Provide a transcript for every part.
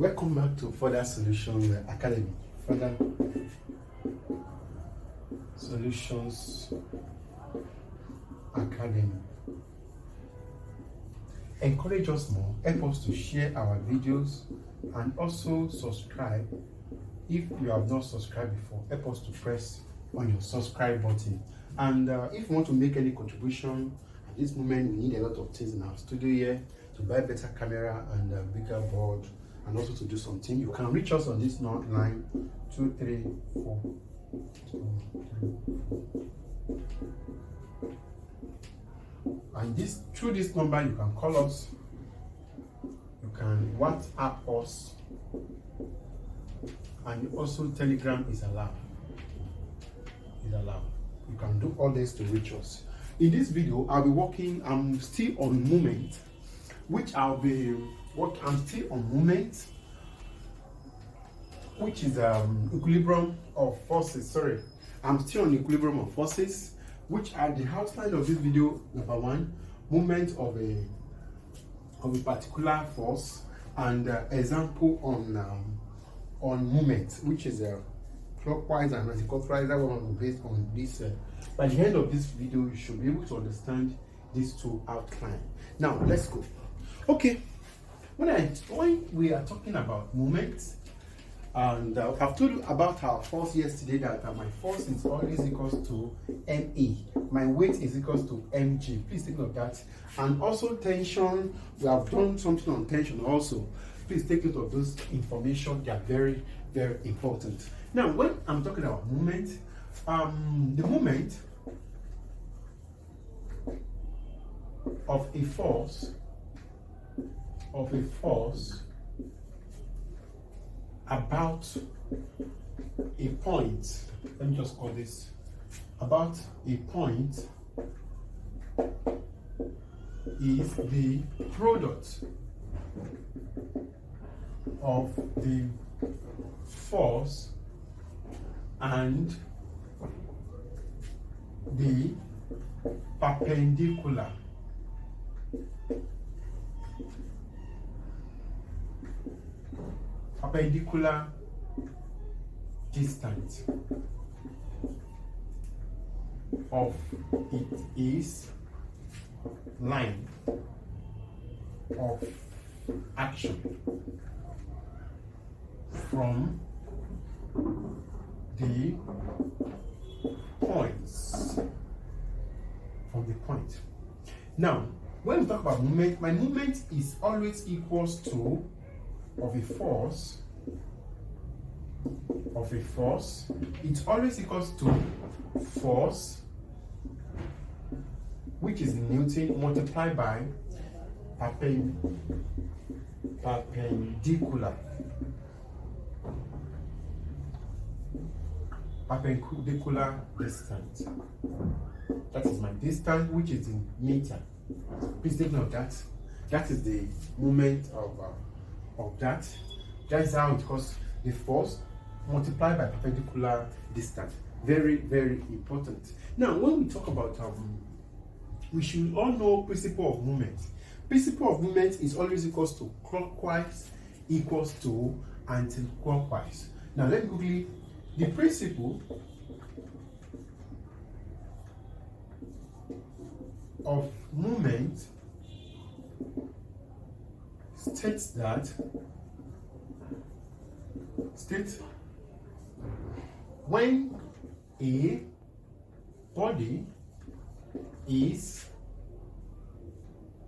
Welcome back to Further Solutions Academy. Further Solutions Academy. Encourage us more, help us to share our videos, and also subscribe. If you have not subscribed before, help us to press on your subscribe button. And if you want to make any contribution, at this moment we need a lot of things in our studio here to buy better camera and a bigger board, and also to do something. You can reach us on this line 234. And through this number you can call us, you can WhatsApp us, and also Telegram is allowed. You can do all this to reach us. In this video I'll be working, I'm still on movement, which I'm still on movement, which is equilibrium of forces. I'm still on equilibrium of forces, which are the outline of this video. Number one, movement of a particular force, and example on movement, which is clockwise and anti-clockwise. That one will be based on this. By the end of this video, you should be able to understand these two outline. Now let's go. Okay, when we are talking about movement, and I've told you about our force yesterday, that my force is always equals to ME. My weight is equals to mg. Please take note of that. And also tension, we have done something on tension also. Please take note of those information. They are very, very important. Now, when I'm talking about movement, the movement of a force about a point, let me just call this, about a point, is the product of the force and the perpendicular distance of its line of action from the point. Now, when we talk about movement, my movement is always equals to of a force. It's always equals to force, which is Newton, multiplied by perpendicular distance. That is my distance, which is in meter. Please take note of that. That is the moment of that. That is how it goes. The force multiplied by perpendicular distance. Very, very important. Now, when we talk about we should all know principle of movement. Principle of movement is always equals to clockwise equals to anti-clockwise. Now, let me quickly, the principle of movement states when a body is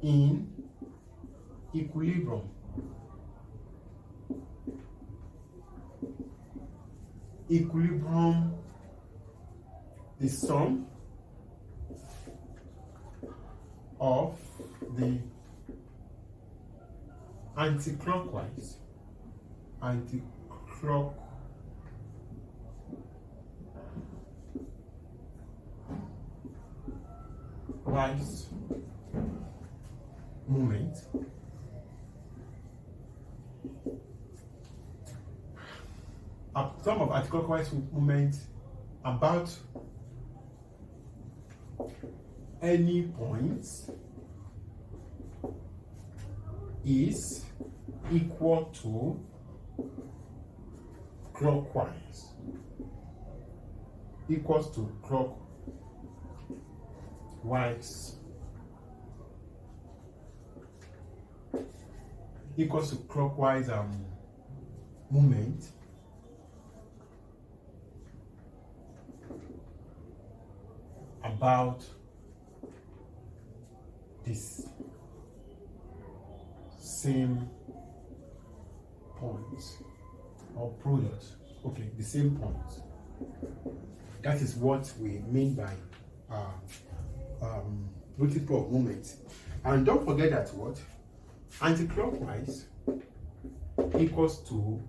in equilibrium, the sum of the anti-clockwise movement sum of anti-clockwise movement about any points is equal to clockwise equals to clockwise equals to clockwise movement about this same points or product. Okay, the same points. That is what we mean by multiple of movement. And don't forget that what anti-clockwise equals to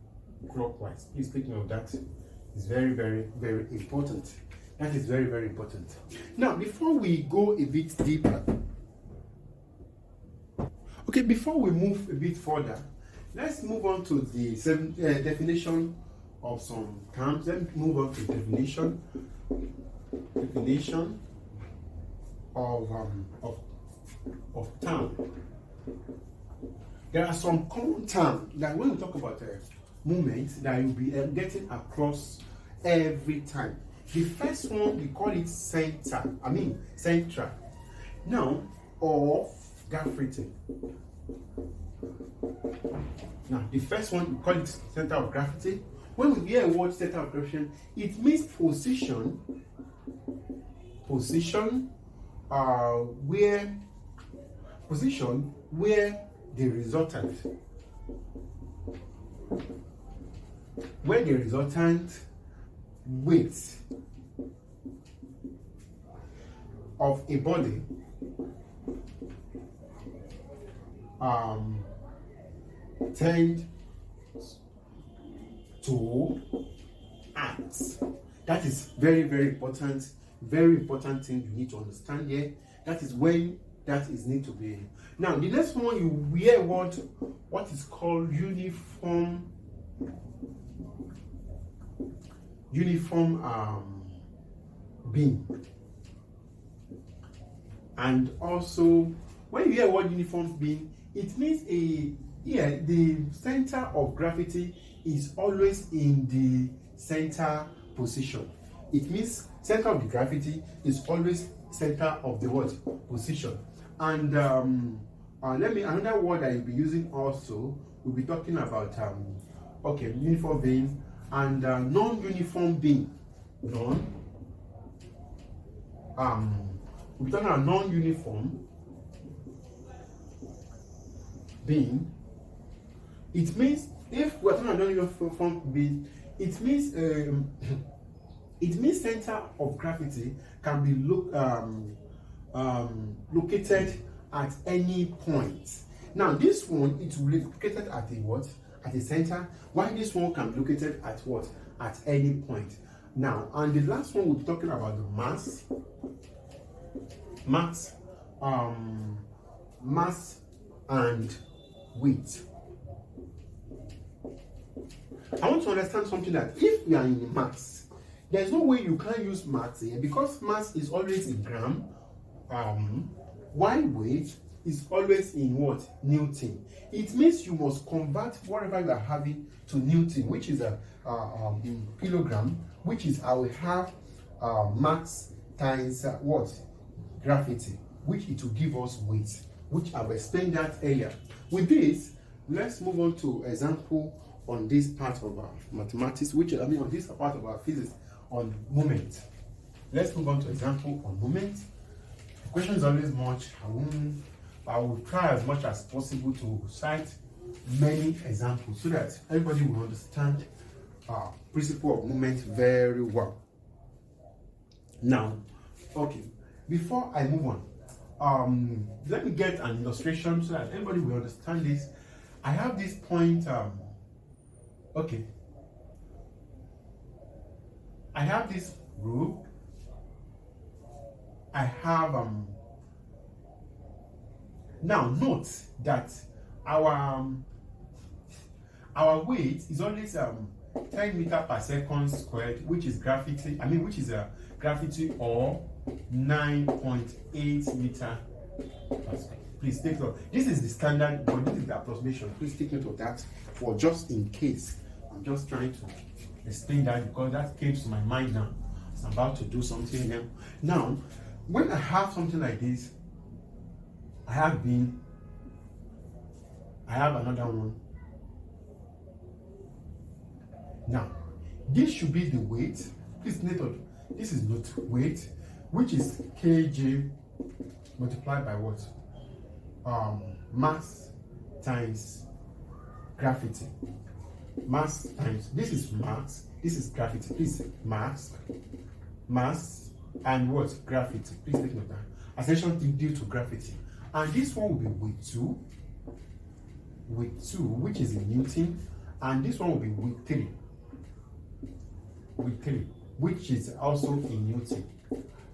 clockwise. Please take note of that. It's very, very, very important. That is very, very important. Now, before we go a bit deeper, okay, before we move a bit further, let's move on to the definition of some terms. Let's move on to definition of term. There are some common terms that when we talk about movement that you'll be getting across every time. The first one, we call it central. Now, of gravity. Now, the first one, we call it center of gravity. When we hear a word center of gravity, it means position where the resultant weight of a body tend to act. That is very, very important. Very important thing you need to understand here. That is when that is need to be. Now, the next one, you hear what is called uniform beam. And also, when you hear what uniform beam, it means the center of gravity is always in the center position. It means center of the gravity is always center of the what position. And another word that you'll be using also, we'll be talking about uniform beam and non-uniform beam. We'll be talking about non-uniform beam. It means if we're talking about non-uniform beam, it means center of gravity can be located at any point. Now, this one, it will be located at a what? At a center, while this one can be located at what? At any point. Now, and the last one, we'll be talking about the mass and weight. I want to understand something, that if we are in mass, there's no way you can use mass here, because mass is always in gram, while weight is always in what? Newton. It means you must convert whatever you are having to Newton, which is in kilogram, which is I will have mass times what? Gravity, which it will give us weight, which I will explain that earlier. With this, let's move on to example on this part of our mathematics, on this part of our physics on moment. Let's move on to example on moment. The question is always much. I will try as much as possible to cite many examples so that everybody will understand principle of moment very well. Now, okay, before I move on, let me get an illustration so that everybody will understand this. I have this point. Okay, I have this group. I have now note that our weight is always 10 meters per second squared, which is gravity. Gravity or 9.8 meters per second. Please take note. This is the standard, but this is the approximation. Please take note of that for just in case. I'm just trying to explain that because that came to my mind now. I'm about to do something now. Now, when I have something like this, I have another one. Now, this should be the weight. Please note, this is not weight, which is kg multiplied by what? Mass times gravity. Mass times, this is mass, this is gravity. Please, mass, and what? Gravity. Please take note of that. Acceleration due to gravity. And this one will be weight 2, which is in Newton, and this one will be weight 3, which is also in Newton.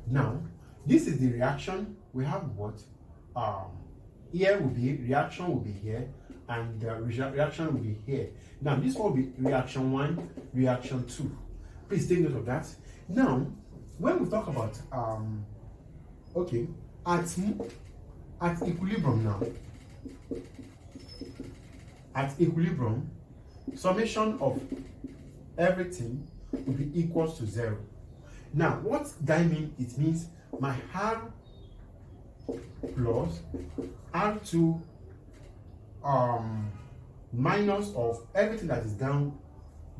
Now, this is the reaction. We have what? Here will be reaction will be here, and reaction will be here. Now, this one will be reaction 1, reaction 2. Please take note of that. Now, when we talk about okay, at equilibrium now, at equilibrium, summation of everything will be equals to 0. Now, what that means? It means my R plus R2 minus of everything that is down,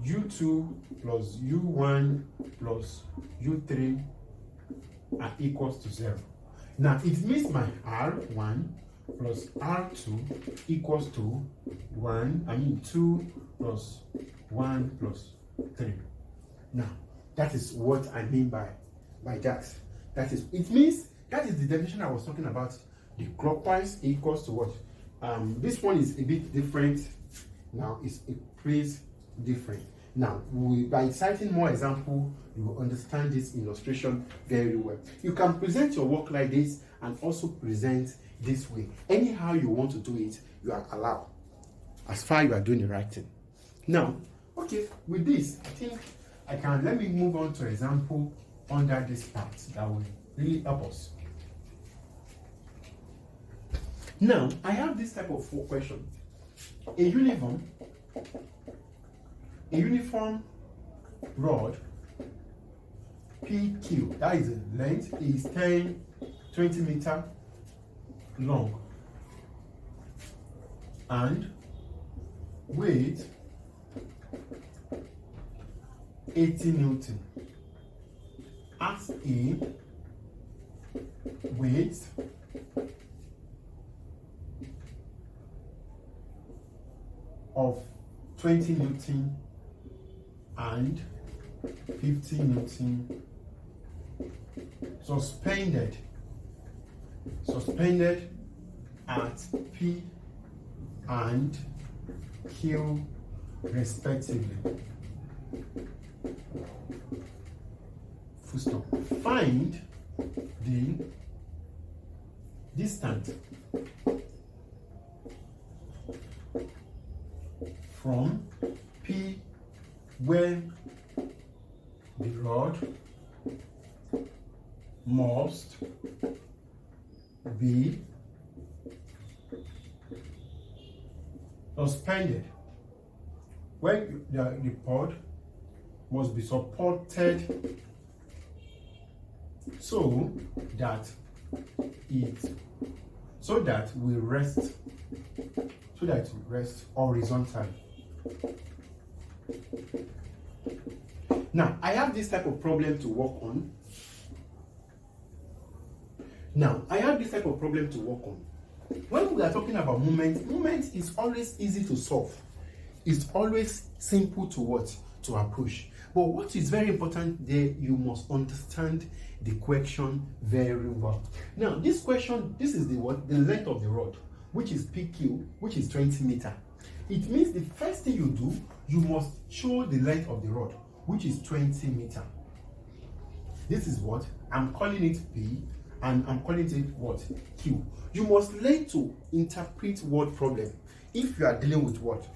U2 plus U1 plus U3 are equals to 0. Now, it means my R1 plus R2 equals to 2 plus 1 plus 3. Now, that is what I mean by that. That is, it means, that is the definition I was talking about. The clockwise equals to what? This one is a bit different. Now, it's a place different. Now, by citing more example, you will understand this illustration very well. You can present your work like this and also present this way. Anyhow you want to do it, you are allowed, as far as you are doing the right thing. Now, okay, with this, I think let me move on to example under this part that will really help us. Now, I have this type of question. A uniform rod PQ, that is the length, is 20 meter long and weight 80 Newton. As a weight of 20 Newton and 50 Newton suspended at P and Q respectively. Full stop. Find the distance from P where the rod must be suspended, when the pod must be supported so that we rest horizontally. Now, I have this type of problem to work on. When we are talking about movement is always easy to solve. It's always simple to approach. But what is very important there, you must understand the question very well. Now, this question, this is the length of the rod, which is PQ, which is 20 meter. It means the first thing you do, you must show the length of the rod, which is 20 meter. This is what I'm calling it P, and I'm calling it what? Q. You must learn to interpret word problem if you are dealing with what?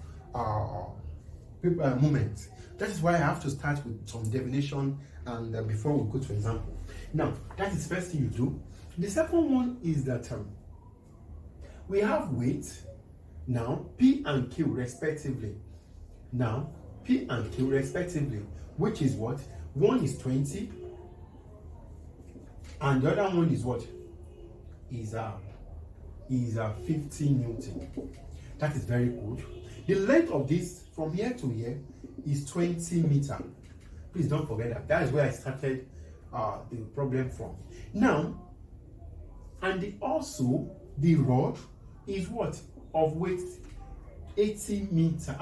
Movement. That is why I have to start with some definition and before we go to example. Now, that is the first thing you do. The second one is that we have weight now, P and Q respectively. Now, P and Q respectively, which is what? One is 20, and the other one is what? Is 50 Newton. That is very good. The length of this from here to here is 20 meter. Please don't forget that. That is where I started the problem from. Now, and also the rod is what? Of weight 80 Newton.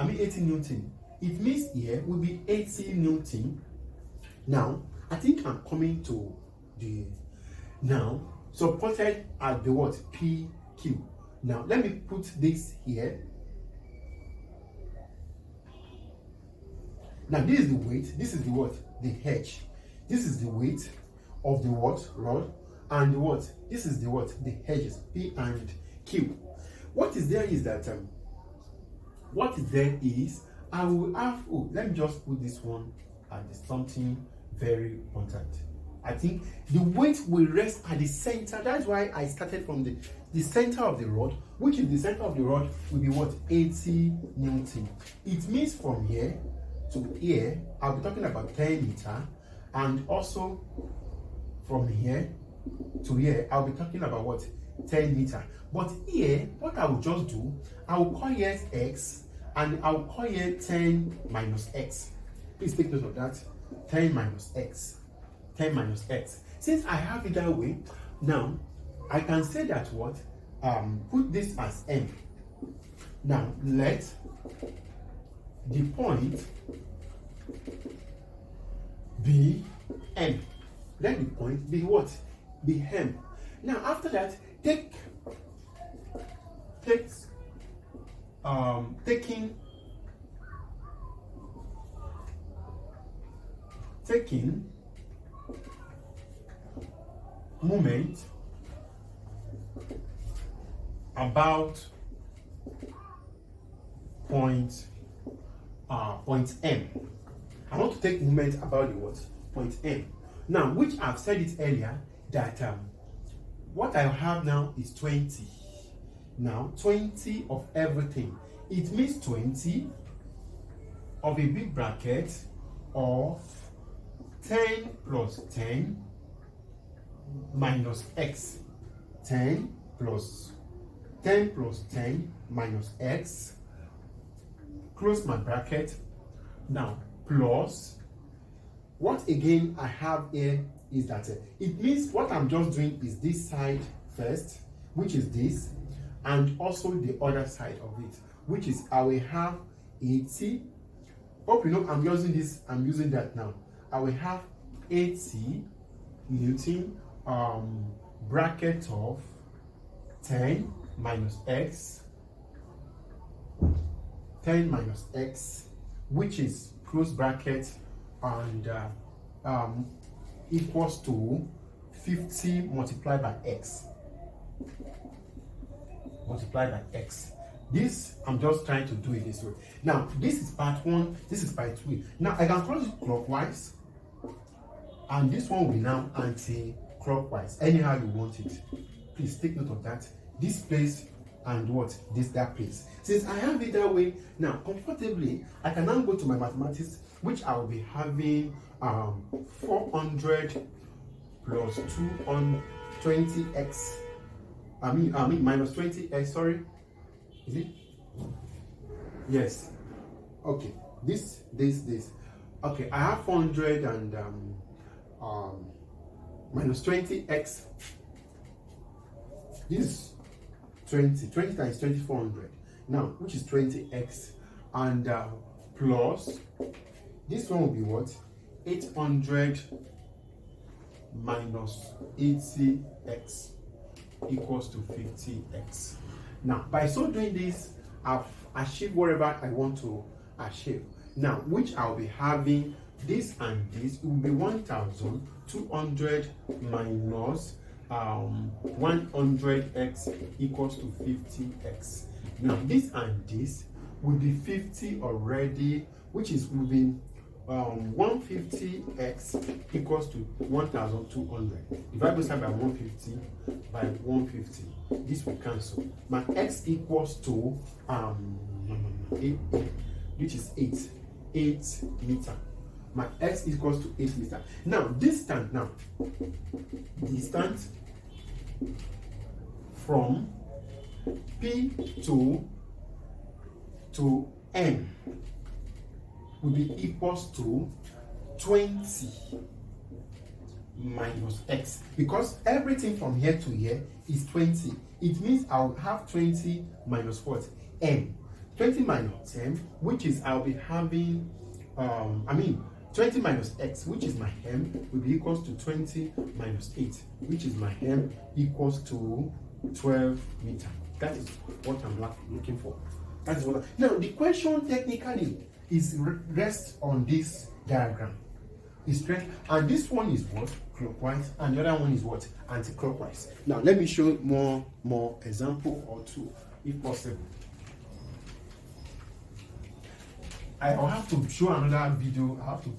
It means here will be 80 Newton. Now, I think I'm coming to the now supported at the what? PQ. Now, let me put this here. Now, this is the weight. This is the what? The H. This is the weight of the what? Rod. And the what? This is the what? The hedges. P and Q. What is there is that what is there is I will have, oh, let me just put this one as something very important. I think the weight will rest at the center. That's why I started from the center of the rod, which is the center of the rod will be what? 80 Newton. It means from here to here, I'll be talking about 10 meter, and also from here to here, I'll be talking about what? 10 meter. But here, what I will just do, I will call here X, and I will call here 10 minus X. Please take note of that. 10 minus X. 10 minus X. Since I have it that way, now I can say that what? Put this as M. Now let the point be M. Let the point be what? Be M. Now after that, taking moment about point M. I want to take moment about the what? Point M. Now, which I've said it earlier that what I have now is 20. Now, 20 of everything. It means 20 of a big bracket of 10 plus 10 minus X. 10 plus 10 minus X. Close my bracket. Now, plus what again I have here is that it means what I'm just doing is this side first, which is this, and also the other side of it, which is I will have 80. Hope you know I'm using this, I'm using that now. I will have 80 Newton bracket of 10 minus X, 10 minus X, which is close bracket, and equals to 50 multiplied by X. Multiplied by X. This, I'm just trying to do it this way. Now, this is part 1, this is part 2. Now, I can cross it clockwise, and this one will now anti-clockwise, anyhow you want it. Please take note of that. This place and what? That place. Since I have it that way, now comfortably, I can now go to my mathematics, which I will be having 400 plus 220x. I mean minus 20x. Sorry, is it? Yes. Okay. This. Okay, I have 400 and minus 20x. This is 20 times 2400 now, which is 20x, and plus this one will be what? 800 minus 80x equals to 50x. Now, by so doing this, I've achieved whatever I want to achieve. Now, which I'll be having this and this, it will be 1200 minus 100x equals to 50x. Now, this and this will be 50 already, which is moving 150x equals to 1200. Divide both sides by 150 by 150. This will cancel. My x equals to 8, which is 8 meter. My x equals to 8 meter. Now distance from P to M will be equals to 20 minus x, because everything from here to here is 20. It means I'll have 20 minus what? M. 20 minus m, which is I'll be having 20 minus x, which is my m, will be equals to 20 minus 8, which is my m, equals to 12 meter. That is what I'm looking for. That is what. Now the question technically is rests on this diagram. It's straight, and this one is what? Clockwise, and the other one is what? Anti-clockwise. Now let me show more example or two, if possible. I'll have to show another video. I have to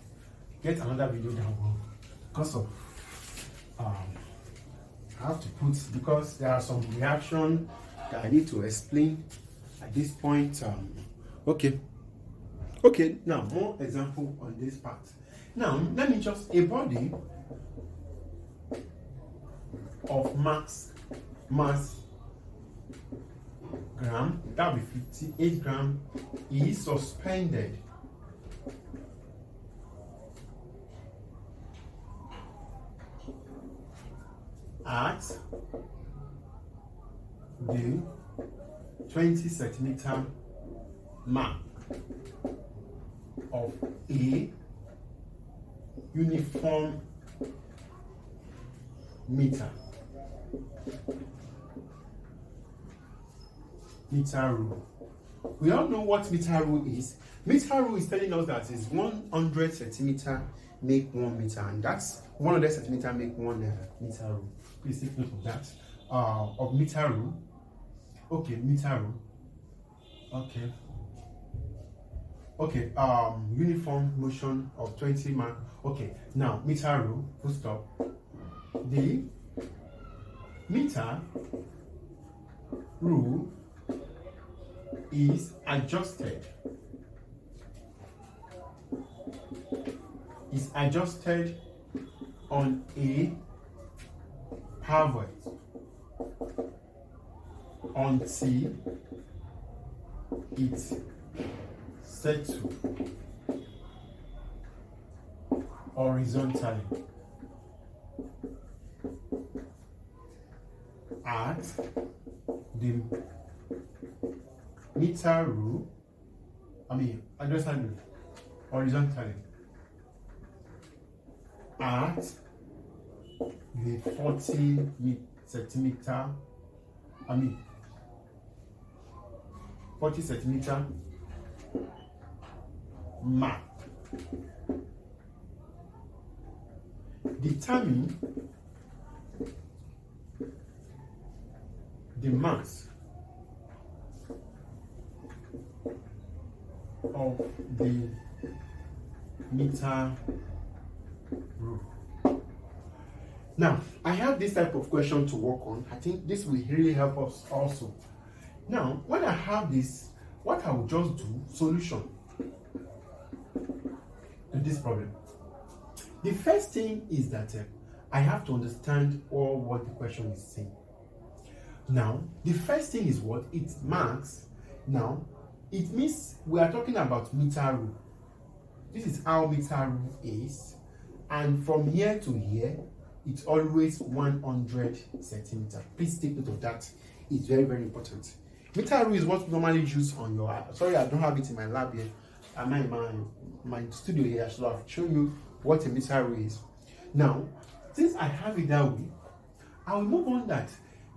get another video down because of I have to put, because there are some reaction that I need to explain at this point. Okay, now more example on this part. Now let me just, a body of mass gram, that will be 58 gram, is suspended at the 20 centimeter mark of a uniform meter rule. We all know what meter rule is. Meter rule is telling us that is 100 centimeter make 1 meter, and that's 100 centimeter make 1 meter rule. Please take note of that. Of meter rule. Okay, meter rule. Okay. Uniform motion of 20 mark. Okay, now meter rule, full stop. The meter rule is adjusted on a pivot until it settles horizontally at the meter rule. Understand, horizontally at the 40 centimeter mark. Determine the mass of the meter rule. Now, I have this type of question to work on. I think this will really help us also. Now, when I have this, what I will just do, solution to this problem. The first thing is that I have to understand all what the question is saying. Now, the first thing is what it marks. Now, it means we are talking about meter rule. This is how meter rule is, and from here to here, it's always 100 centimeter. Please take note of that. It's very, very important. Meter rule is what we normally use on your. Sorry, I don't have it in my lab here. I'm in my studio here, so I've shown you what a meter rule is. Now, since I have it that way, I will move on that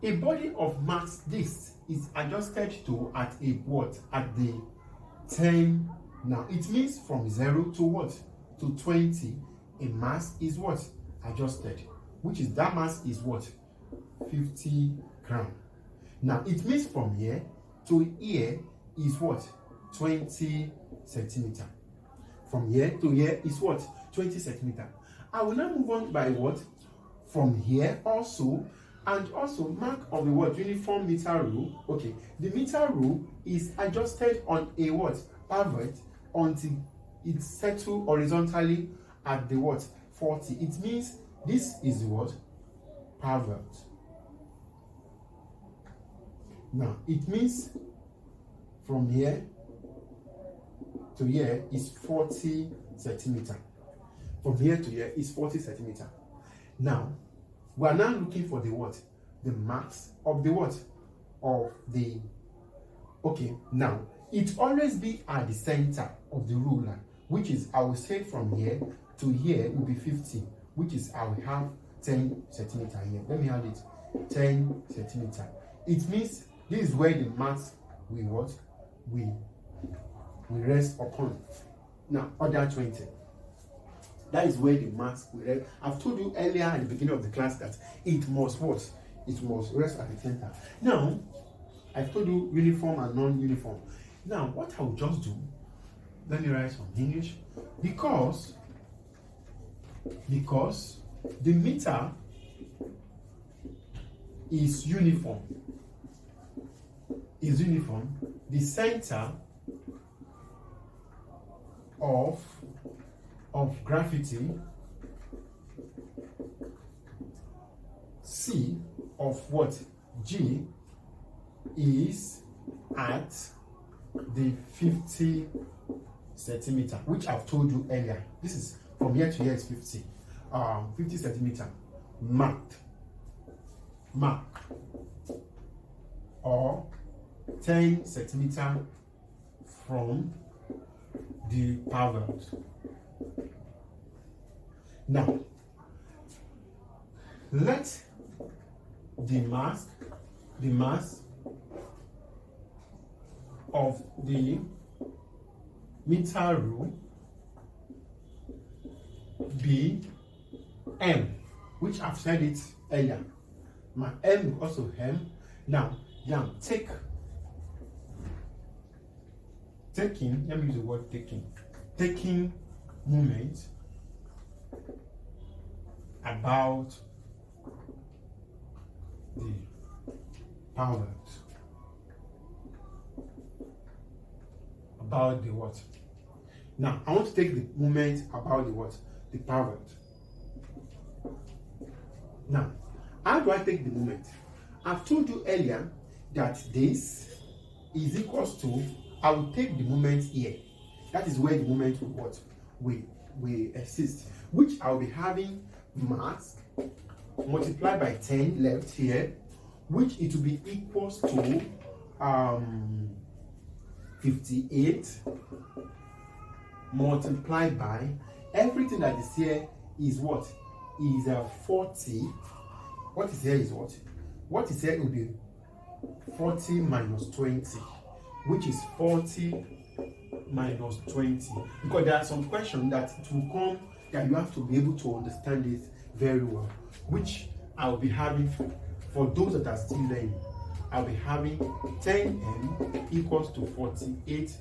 a body of mass this is adjusted to at a what? At the 10. Now it means from 0 to what? To 20. A mass is what? Adjusted, which is that mass is what? 50 gram. Now it means from here to here is what? 20 centimeter. From here to here is what? 20 centimeter. I will now move on by what? From here also, and also mark of the what? Uniform meter rule. Okay, the meter rule is adjusted on a what? Pivot until it settles horizontally at the what? 40. It means this is the what? Pivot. Now it means from here to here is 40 centimeter. From here to here is 40 centimeter. Now we are now looking for the what? The max of the what? Of the, okay, now it always be at the center of the ruler, which is, I will say from here to here will be 50, which is I will have 10 centimeter here. Let me add it, 10 centimeter. It means this is where the max we what? We rest upon. Now other 20. That is where the mass will rest. I've told you earlier at the beginning of the class that it must what? It must rest at the center. Now, I've told you uniform and non-uniform. Now, what I'll just do, let me write some English. Because the meter is uniform, the center of gravity C of what? G is at the 50 centimeter, which I've told you earlier. This is from here to here is 50. 50 centimeter marked, or 10 centimeter from the pivot. Now, let the mass of the meter rule be M, which I've said it earlier. My M is also M. Now, taking, let me use the word taking moment about the pivot, about the what? Now I want to take the moment about the what? The pivot. Now, how do I take the moment? I've told you earlier that this is equals to, I will take the moment here. That is where the moment will what? Will exist, which I'll be having mass multiplied by 10 left here, which it will be equals to 58 multiplied by everything that is here is what? Is 40. What is here is what? What is here will be 40 minus 20, which is 40 minus 20. Because there are some questions that it will come that you have to be able to understand it very well, which I'll be having for those that are still learning. I'll be having 10m equals to 48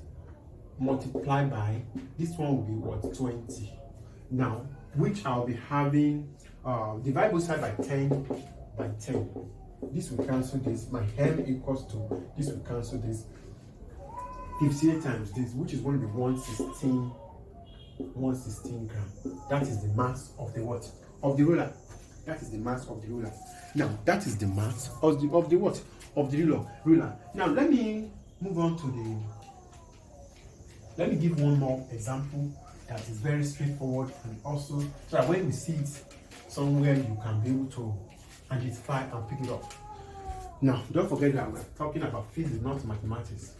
multiplied by, this one will be what? 20. Now, which I'll be having, divide both sides by 10 by 10. This will cancel this. My m equals to, this will cancel this. 58 times this, which is going to be 116 grams. That is the mass of the what? Of the ruler. That is the mass of the ruler. Now, that is the mass of the what? Of the ruler. Now, let me move on to the, let me give one more example that is very straightforward, and also so that when we see it somewhere you can be able to identify and pick it up. Now, don't forget that we're talking about physics, not mathematics.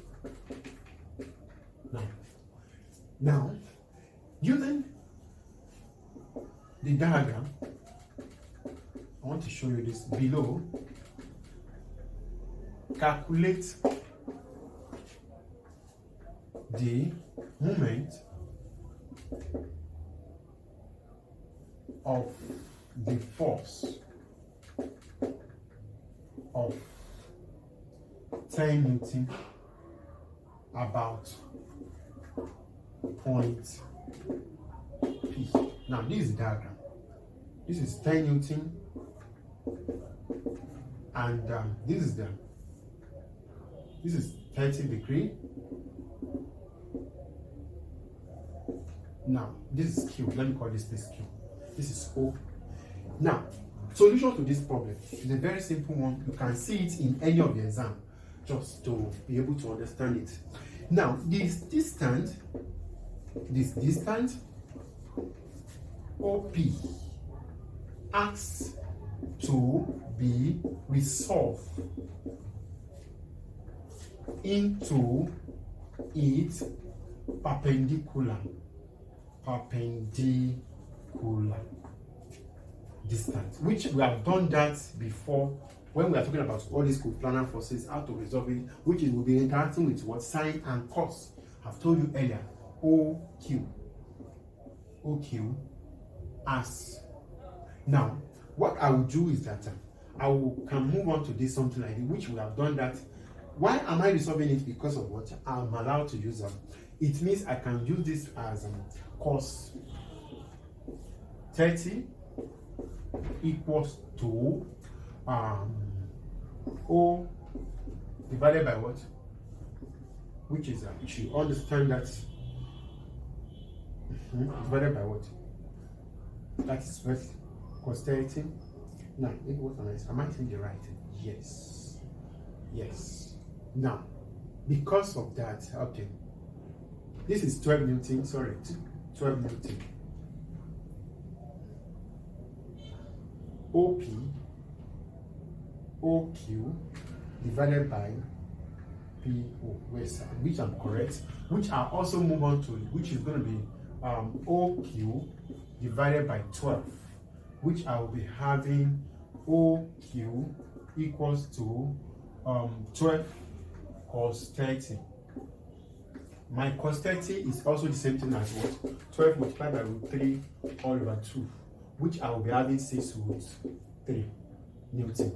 Now, using the diagram, I want to show you this below. Calculate the moment of the force of 10 Newton about 0.8 P. Now this is the diagram. This is 10 Newton, and this is 30 degree. Now this is Q. Let me call this Q. This is O. Now, solution to this problem is a very simple one. You can see it in any of the exam, just to be able to understand it. Now, this distance OP asks to be resolved into its perpendicular distance, which we have done that before when we are talking about all these coplanar forces, how to resolve it, which is will be interacting with what sine and cos. I've told you earlier, OQ as. Now, what I will do is that can move on to this something like this, which we have done that. Why am I resolving it? Because of what I'm allowed to use them. It means I can use this as cos 30 equals to O divided by what? Which is you should understand that divided by what? That is what cos 30. Now, what am I saying the right thing? Yes. Now, because of that, okay. This is 12 Newton, 12 Newton. OQ divided by PO, which I'm correct, which I'll also move on to, which is going to be OQ divided by 12, which I will be having OQ equals to 12 cos 30. My cos 30 is also the same thing as what? 12 multiplied by root 3 all over 2, which I will be having 6 root 3 Newton.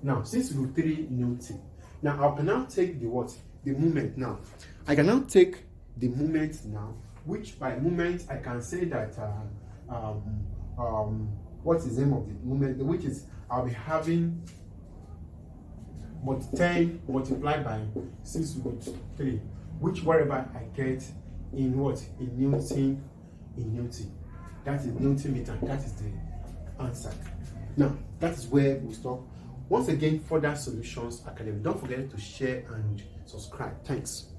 Now, 6 root 3 Newton. Now, I can now take the what? The moment now. I can now take the moment now, which by moment I can say that what is the name of the moment? Which is I'll be having 10 multiplied by 6 root 3, which wherever I get in what? In Newton. That is Newton meter. That is the answer. Now, that is where we stop. Once again, further solutions academy. Don't forget to share and subscribe. Thanks.